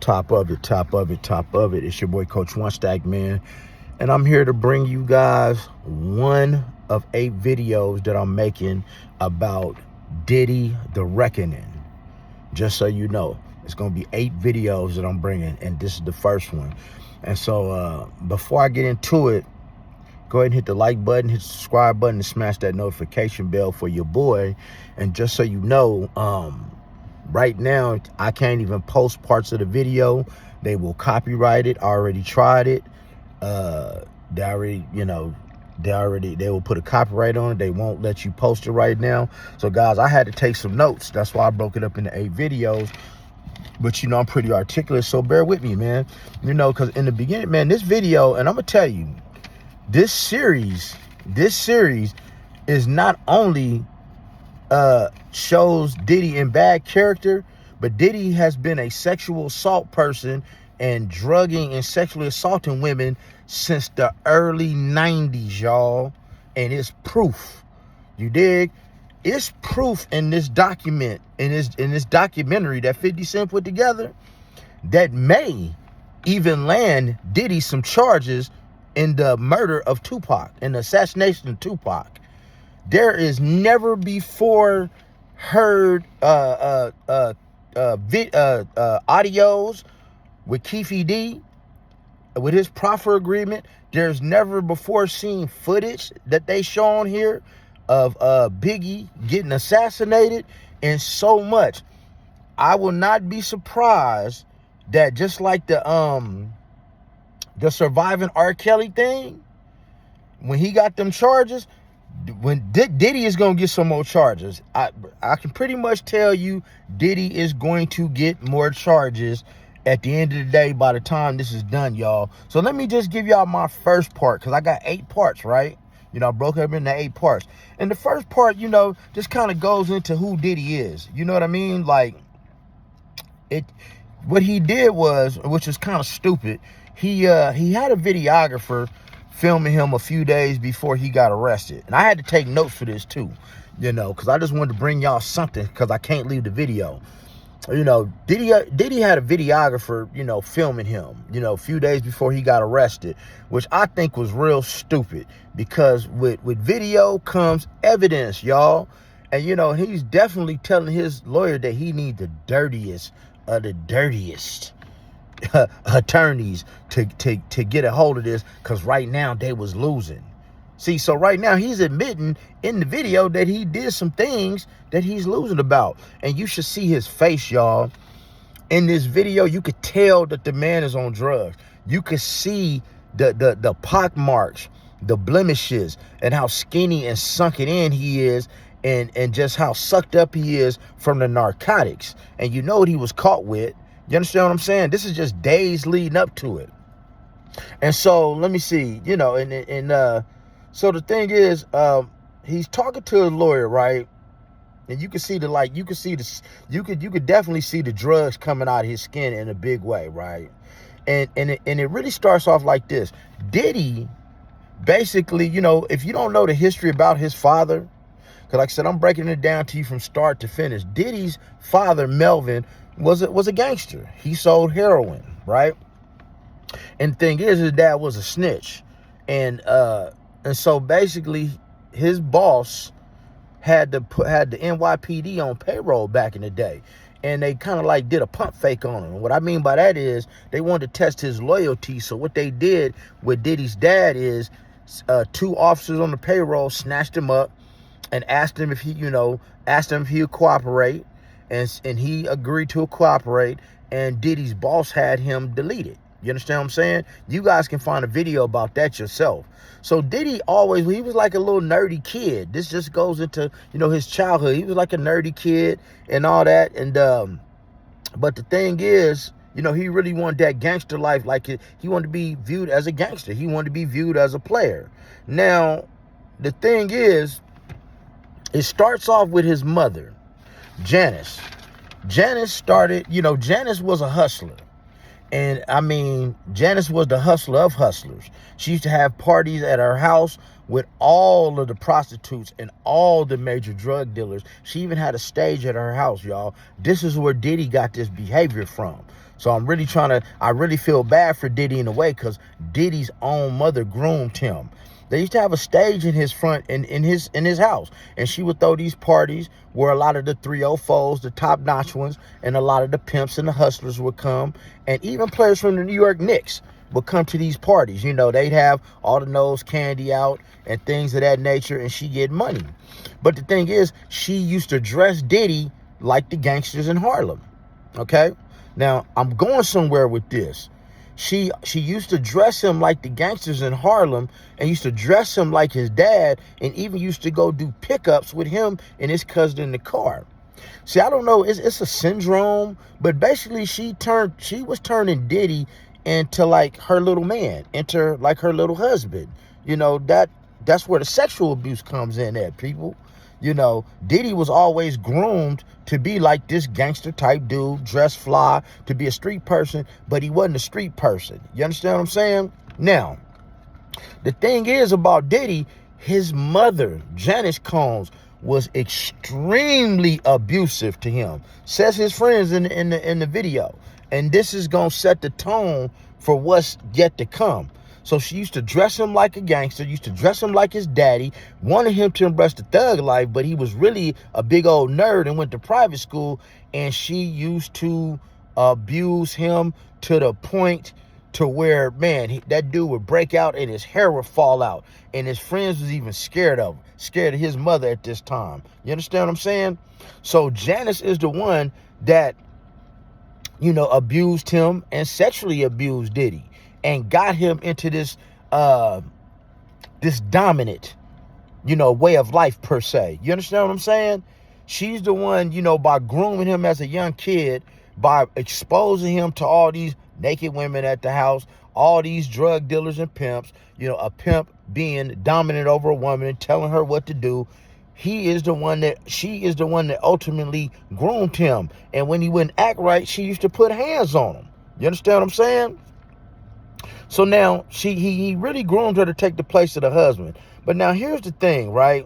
Top of it, top of it, top of it. It's your boy, Coach One Stack, man. And I'm here to bring you guys one of 8 videos that I'm making about Diddy, the Reckoning. Just so you know, it's going to be 8 videos that I'm bringing, and this is the first one. And so before I get into it, go ahead and hit the like button, hit the subscribe button, and smash that notification bell for your boy. And just so you know, right now, I can't even post parts of the video. They will copyright it. I already tried it. They will put a copyright on it. They won't let you post it right now. So guys, I had to take some notes. That's why I broke it up into 8 videos. But I'm pretty articulate, so bear with me, man. Because in the beginning, man, this video, and I'm gonna tell you, this series is not only shows Diddy in bad character, but Diddy has been a sexual assault person and drugging and sexually assaulting women since the early 90s, y'all. And it's proof. You dig? It's proof in this document, in this documentary that 50 Cent put together, that may even land Diddy some charges in the murder of Tupac, in the assassination of Tupac. There is never before heard audios with Keefe D, with his proffer agreement. There's never before seen footage that they show on here of Biggie getting assassinated, and so much. I will not be surprised that just like the surviving R. Kelly thing, when he got them charges, when Diddy is going to get some more charges. I can pretty much tell you Diddy is going to get more charges at the end of the day by the time this is done, y'all. So let me just give y'all my first part, because I got 8 parts, right? I broke up into 8 parts. And the first part, just kind of goes into who Diddy is. You know what I mean? Like, what he did was, which is kind of stupid, he had a videographer filming him a few days before he got arrested. And I had to take notes for this too, because I just wanted to bring y'all something, because I can't leave the video. Diddy had a videographer, filming him, a few days before he got arrested, which I think was real stupid, because with video comes evidence, y'all. And, he's definitely telling his lawyer that he needs the dirtiest of the dirtiest attorneys to get a hold of this, because right now they was losing. See, so right now he's admitting in the video that he did some things that he's losing about. And you should see his face, y'all. In this video, you could tell that the man is on drugs. You could see the pock marks, the blemishes, and how skinny and sunken in he is, and just how sucked up he is from the narcotics. And you know what he was caught with. You understand what I'm saying? This is just days leading up to it. And so let me see, so the thing is, he's talking to his lawyer, right? And you can see you could definitely see the drugs coming out of his skin in a big way, right? And it really starts off like this. Diddy, basically, if you don't know the history about his father, because like I said, I'm breaking it down to you from start to finish. Diddy's father, Melvin, was a gangster. He sold heroin, right? And the thing is, his dad was a snitch. And so basically his boss had the NYPD on payroll back in the day. And they kind of like did a pump fake on him. And what I mean by that is they wanted to test his loyalty. So what they did with Diddy's dad is 2 officers on the payroll snatched him up and asked him if he would cooperate. And he agreed to cooperate. And Diddy's boss had him deleted. You understand what I'm saying? You guys can find a video about that yourself. So Diddy he was like a little nerdy kid. This just goes into, his childhood. He was like a nerdy kid and all that. And, but the thing is, he really wanted that gangster life. Like he wanted to be viewed as a gangster. He wanted to be viewed as a player. Now, the thing is, it starts off with his mother, Janice. Janice was a hustler. And I mean, Janice was the hustler of hustlers. She used to have parties at her house with all of the prostitutes and all the major drug dealers. She even had a stage at her house, y'all. This is where Diddy got this behavior from. So I really feel bad for Diddy in a way, because Diddy's own mother groomed him. They used to have a stage in his front, in his house, and she would throw these parties where a lot of the 304s, the top-notch ones, and a lot of the pimps and the hustlers would come, and even players from the New York Knicks would come to these parties. You know, they'd have all the nose candy out and things of that nature, and she get money. But the thing is, she used to dress Diddy like the gangsters in Harlem. Okay? Now, I'm going somewhere with this. She used to dress him like the gangsters in Harlem, and used to dress him like his dad, and even used to go do pickups with him and his cousin in the car. See, I don't know, it's a syndrome, but basically she was turning Diddy into like her little man, into like her little husband. You know, that's where the sexual abuse comes in at, people. You know, Diddy was always groomed to be like this gangster type dude, dress fly, to be a street person, but he wasn't a street person. You understand what I'm saying? Now, the thing is about Diddy, his mother, Janice Combs, was extremely abusive to him. Says his friends in the video. And this is gonna set the tone for what's yet to come. So she used to dress him like a gangster, used to dress him like his daddy, wanted him to embrace the thug life, but he was really a big old nerd and went to private school, and she used to abuse him to the point to where, man, that dude would break out and his hair would fall out, and his friends was even scared of his mother at this time. You understand what I'm saying? So Janice is the one that, you know, abused him and sexually abused Diddy, and got him into this dominant, you know, way of life per se. You understand what I'm saying? She's the one, you know, by grooming him as a young kid, by exposing him to all these naked women at the house, all these drug dealers and pimps, you know, a pimp being dominant over a woman and telling her what to do. She is the one that ultimately groomed him. And when he wouldn't act right, she used to put hands on him. You understand what I'm saying? So now he really groomed her to take the place of the husband. But now here's the thing, right?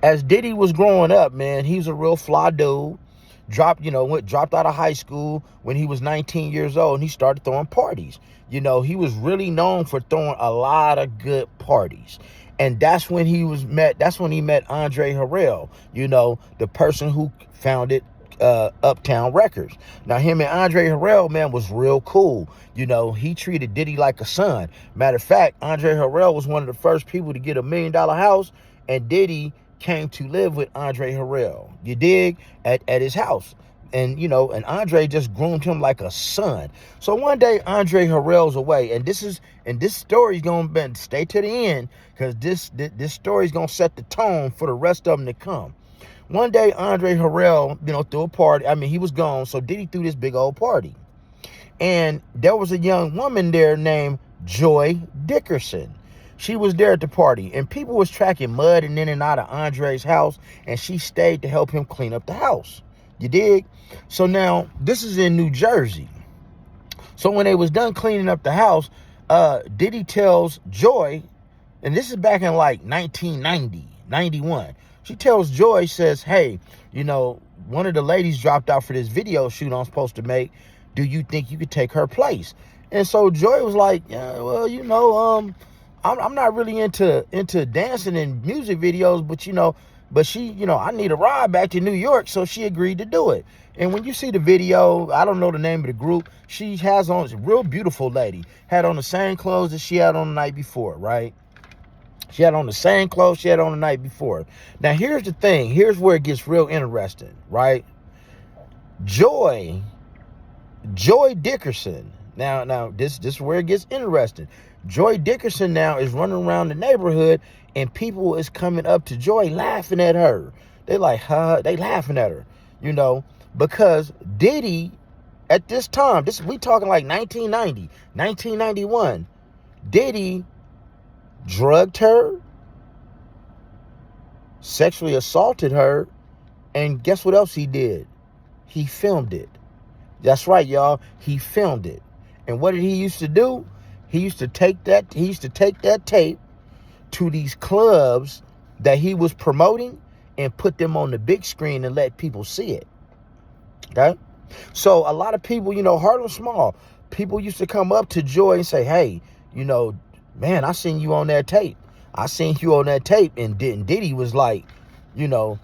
As Diddy was growing up, man, he was a real fly dude. Dropped out of high school when he was 19 years old, and he started throwing parties. You know, he was really known for throwing a lot of good parties. And that's when he met Andre Harrell, you know, the person who founded Uptown Records. Now, him and Andre Harrell, man, was real cool. You know, he treated Diddy like a son. Matter of fact, Andre Harrell was one of the first people to get $1 million house, and Diddy came to live with Andre Harrell, you dig, at his house. And, you know, and Andre just groomed him like a son. So one day, Andre Harrell's away, and this story's gonna stay to the end, because this story's gonna set the tone for the rest of them to come. One day, Andre Harrell, you know, threw a party. I mean, he was gone, so Diddy threw this big old party. And there was a young woman there named Joy Dickerson. She was there at the party, and people was tracking mud in and out of Andre's house, and she stayed to help him clean up the house. You dig? So now, this is in New Jersey. So when they was done cleaning up the house, Diddy tells Joy, and this is back in like 1990, 91. She tells Joy, says, hey, you know, one of the ladies dropped out for this video shoot I'm supposed to make. Do you think you could take her place? And so Joy was like, yeah, well, you know, I'm not really into dancing and music videos, but she, you know, I need a ride back to New York, so she agreed to do it. And when you see the video, I don't know the name of the group, she has on, a real beautiful lady, had on the same clothes that she had on the night before, right? She had on the same clothes she had on the night before. Now, here's the thing. Here's where it gets real interesting, right? Joy Dickerson. Now, this is where it gets interesting. Joy Dickerson now is running around the neighborhood, and people is coming up to Joy laughing at her. They like, they laughing at her, you know, because Diddy, at this time, we talking like 1990, 1991, Diddy drugged her, sexually assaulted her, and guess what else he did? He filmed it. That's right, y'all. He filmed it. And what did he used to do? He used to take that tape to these clubs that he was promoting and put them on the big screen and let people see it. Okay? So a lot of people, Harlem Small, people used to come up to Joy and say, hey, man, I seen you on that tape. I seen you on that tape. And Diddy was like, you know,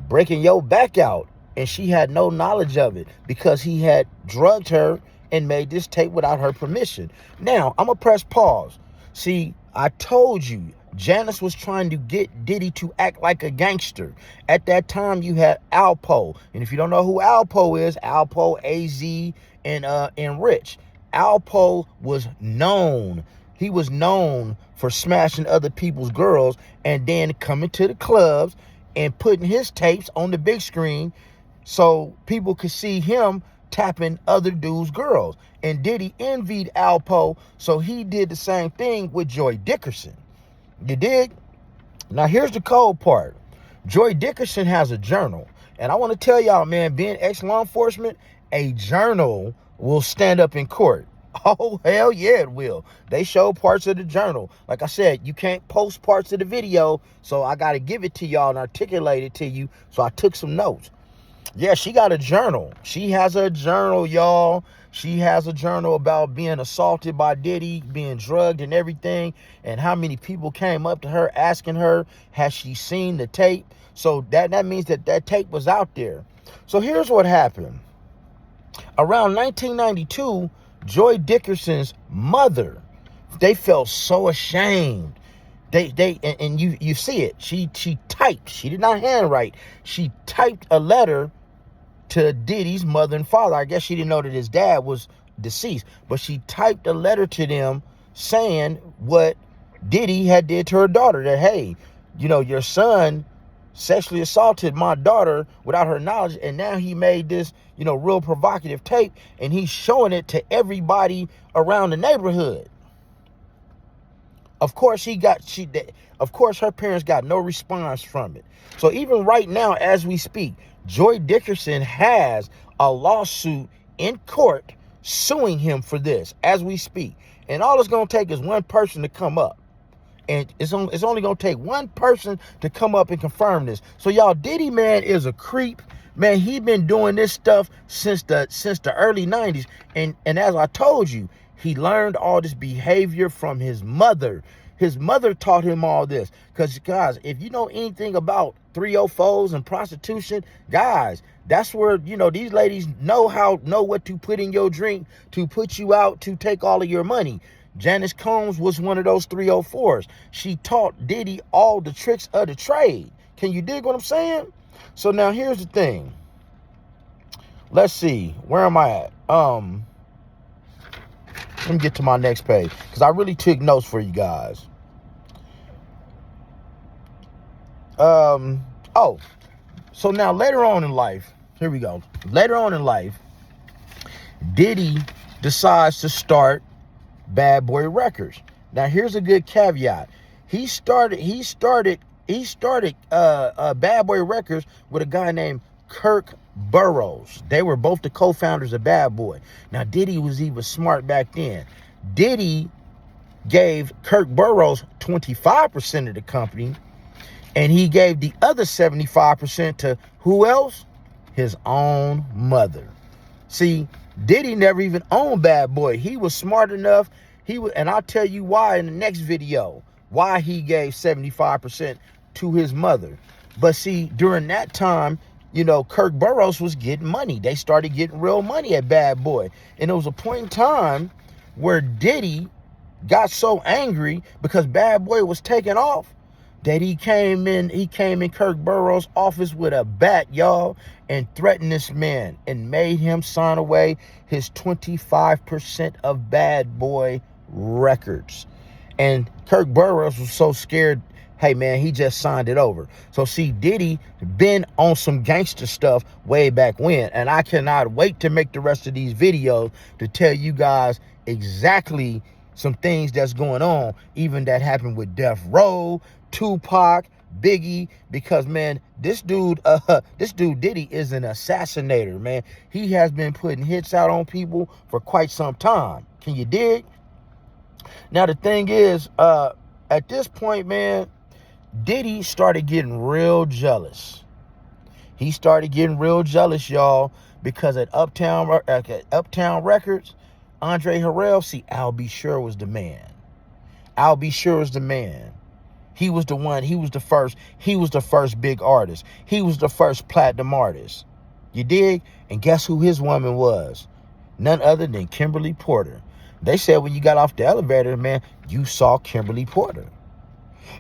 breaking your back out. And she had no knowledge of it because he had drugged her and made this tape without her permission. Now, I'm going to press pause. See, I told you, Janice was trying to get Diddy to act like a gangster. At that time, you had Alpo. And if you don't know who Alpo is, Alpo, AZ, and Rich. Alpo was known. He was known for smashing other people's girls and then coming to the clubs and putting his tapes on the big screen so people could see him tapping other dudes' girls. And Diddy envied Alpo, so he did the same thing with Joy Dickerson. You dig? Now, here's the cold part. Joy Dickerson has a journal. And I want to tell y'all, man, being ex-law enforcement, a journal will stand up in court. Oh, hell yeah, it will. They show parts of the journal. Like I said, you can't post parts of the video, so I got to give it to y'all and articulate it to you. So I took some notes. Yeah, she got a journal. She has a journal, y'all. She has a journal about being assaulted by Diddy, being drugged and everything, and how many people came up to her asking her, has she seen the tape? So that means that tape was out there. So here's what happened. Around 1992, Joy Dickerson's mother, they felt so ashamed. And you see it. She typed. She did not handwrite. She typed a letter to Diddy's mother and father. I guess she didn't know that his dad was deceased, but she typed a letter to them saying what Diddy had did to her daughter. That, hey, your son sexually assaulted my daughter without her knowledge, and now he made this, real provocative tape, and he's showing it to everybody around the neighborhood. Of course, her parents got no response from it. So even right now, as we speak, Joy Dickerson has a lawsuit in court suing him for this as we speak. And all it's going to take is one person to come up. And it's only going to take one person to come up and confirm this. So y'all, Diddy, man, is a creep. Man, he been doing this stuff since the early 90s. And as I told you, he learned all this behavior from his mother. His mother taught him all this. Because, guys, if you know anything about 304s and prostitution, guys, that's where, these ladies know what to put in your drink to put you out to take all of your money. Janice Combs was one of those 304s. She taught Diddy all the tricks of the trade. Can you dig what I'm saying? So now here's the thing. Let's see. Where am I at? Let me get to my next page because I really took notes for you guys. So now later on in life, here we go. Later on in life, Diddy decides to start Bad Boy Records. Now here's a good caveat. He started Bad Boy Records with a guy named Kirk Burroughs. They were both the co-founders of Bad Boy. Now Diddy was even smart back then. Diddy gave Kirk Burroughs 25% of the company, and he gave the other 75% to who else? His own mother. See, Diddy never even owned Bad Boy. He was smart enough. And I'll tell you why in the next video, why he gave 75% to his mother. But see, during that time, Kirk Burroughs was getting money. They started getting real money at Bad Boy. And there was a point in time where Diddy got so angry because Bad Boy was taking off that he came in Kirk Burroughs' office with a bat, y'all, and threatened this man and made him sign away his 25% of Bad Boy Records. And Kirk Burroughs was so scared, hey man, he just signed it over. So see, Diddy been on some gangster stuff way back when, and I cannot wait to make the rest of these videos to tell you guys exactly some things that's going on, even that happened with Death Row, Tupac, Biggie, because man, this dude Diddy is an assassinator, man. He has been putting hits out on people for quite some time. Can you dig? Now the thing is, at this point, man, Diddy started getting real jealous. He started getting real jealous, y'all, Because at Uptown Records, Andre Harrell, see, Al B. Sure was the man. Al B. Sure was the man. He was the one. He was the first. He was the first big artist. He was the first platinum artist. You dig? And guess who his woman was? None other than Kimberly Porter. They said when you got off the elevator, man, you saw Kimberly Porter.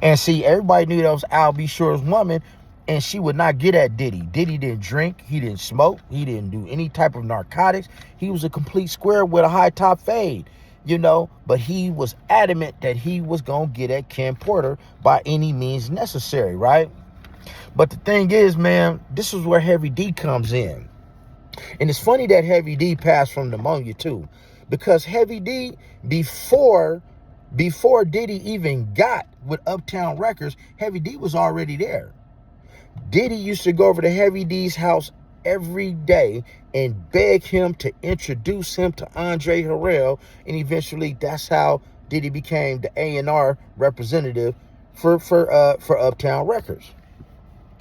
And see, everybody knew that was Al B. Sure's woman, and she would not get at Diddy. Diddy didn't drink. He didn't smoke. He didn't do any type of narcotics. He was a complete square with a high top fade, you know. But he was adamant that he was going to get at Kim Porter by any means necessary, right? But the thing is, man, this is where Heavy D comes in. And it's funny that Heavy D passed from pneumonia, too. Because Heavy D, before Diddy even got with Uptown Records, Heavy D was already there. Diddy used to go over to Heavy D's house every day and beg him to introduce him to Andre Harrell. And eventually, that's how Diddy became the A&R representative for Uptown Records.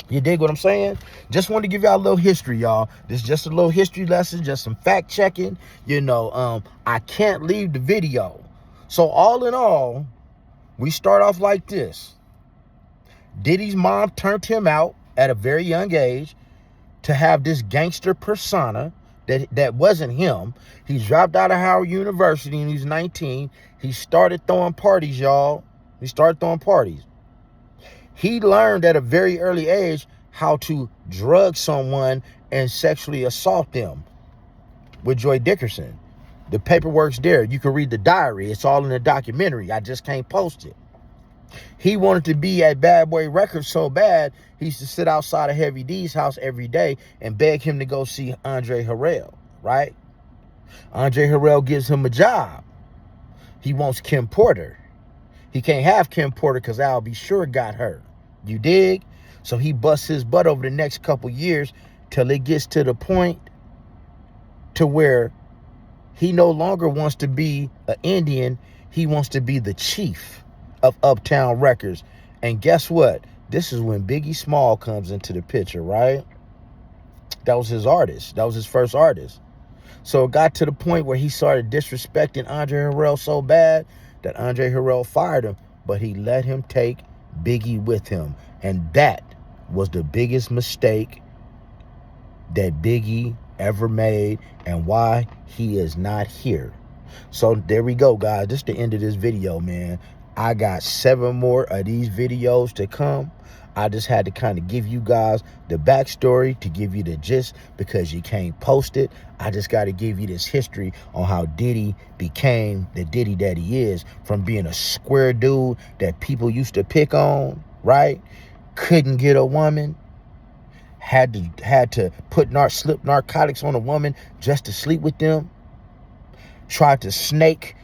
You dig what I'm saying? Just wanted to give y'all a little history, y'all. This is just a little history lesson, just some fact checking. You know, I can't leave the video. So all in all, we start off like this. Diddy's mom turned him out at a very young age to have this gangster persona that wasn't him. He dropped out of Howard University and he's 19. He started throwing parties, y'all. He started throwing parties. He learned at a very early age how to drug someone and sexually assault them with Joy Dickerson. The paperwork's there. You can read the diary. It's all in the documentary. I just can't post it. He wanted to be at Bad Boy Records so bad, he used to sit outside of Heavy D's house every day and beg him to go see Andre Harrell, right? Andre Harrell gives him a job. He wants Kim Porter. He can't have Kim Porter because Al B. Sure got her. You dig? So he busts his butt over the next couple years till it gets to the point to where he no longer wants to be an Indian. He wants to be the chief of Uptown Records. And guess what? This is when Biggie Smalls comes into the picture, right? That was his artist. That was his first artist. So it got to the point where he started disrespecting Andre Harrell so bad that Andre Harrell fired him, but he let him take Biggie with him. And that was the biggest mistake that Biggie ever made and why he is not here. So there we go, guys. This is the end of this video, man. I got 7 more of these videos to come. I just had to kind of give you guys the backstory to give you the gist because you can't post it. I just got to give you this history on how Diddy became the Diddy that he is, from being a square dude that people used to pick on, right? Couldn't get a woman, had to slip narcotics on a woman just to sleep with them, tried to snake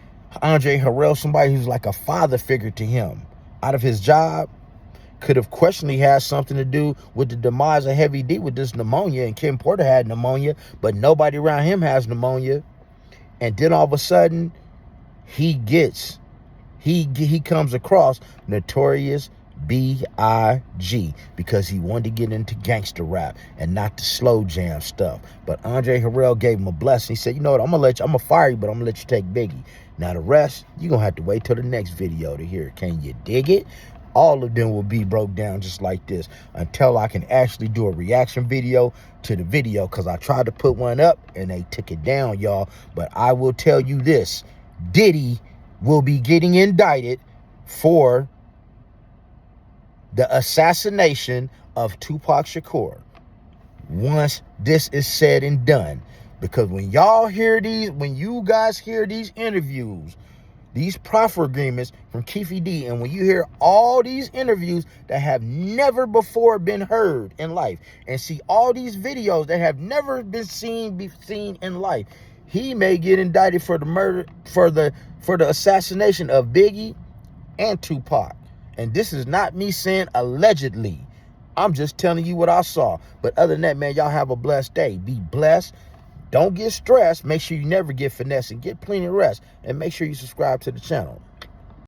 Andre Harrell, somebody who's like a father figure to him, out of his job. Could have questionably had something to do with the demise of Heavy D with this pneumonia, and Kim Porter had pneumonia, but nobody around him has pneumonia. And then all of a sudden, he comes across Notorious B.I.G. because he wanted to get into gangster rap and not the slow jam stuff. But Andre Harrell gave him a blessing. He said, you know what, I'm gonna fire you, but I'm gonna let you take Biggie. Now the rest, you're gonna have to wait till the next video to hear it. Can you dig it? All of them will be broke down just like this until I can actually do a reaction video to the video, because I tried to put one up and they took it down, y'all. But I will tell you this, Diddy will be getting indicted for the assassination of Tupac Shakur once this is said and done. Because when you guys hear these interviews, these proffer agreements from Keefy D, and when you hear all these interviews that have never before been heard in life, and see all these videos that have never been seen in life, he may get indicted for the murder, for the assassination of Biggie and Tupac. And this is not me saying allegedly. I'm just telling you what I saw. But other than that, man, y'all have a blessed day. Be blessed. Don't get stressed. Make sure you never get finessed, and get plenty of rest. And make sure you subscribe to the channel.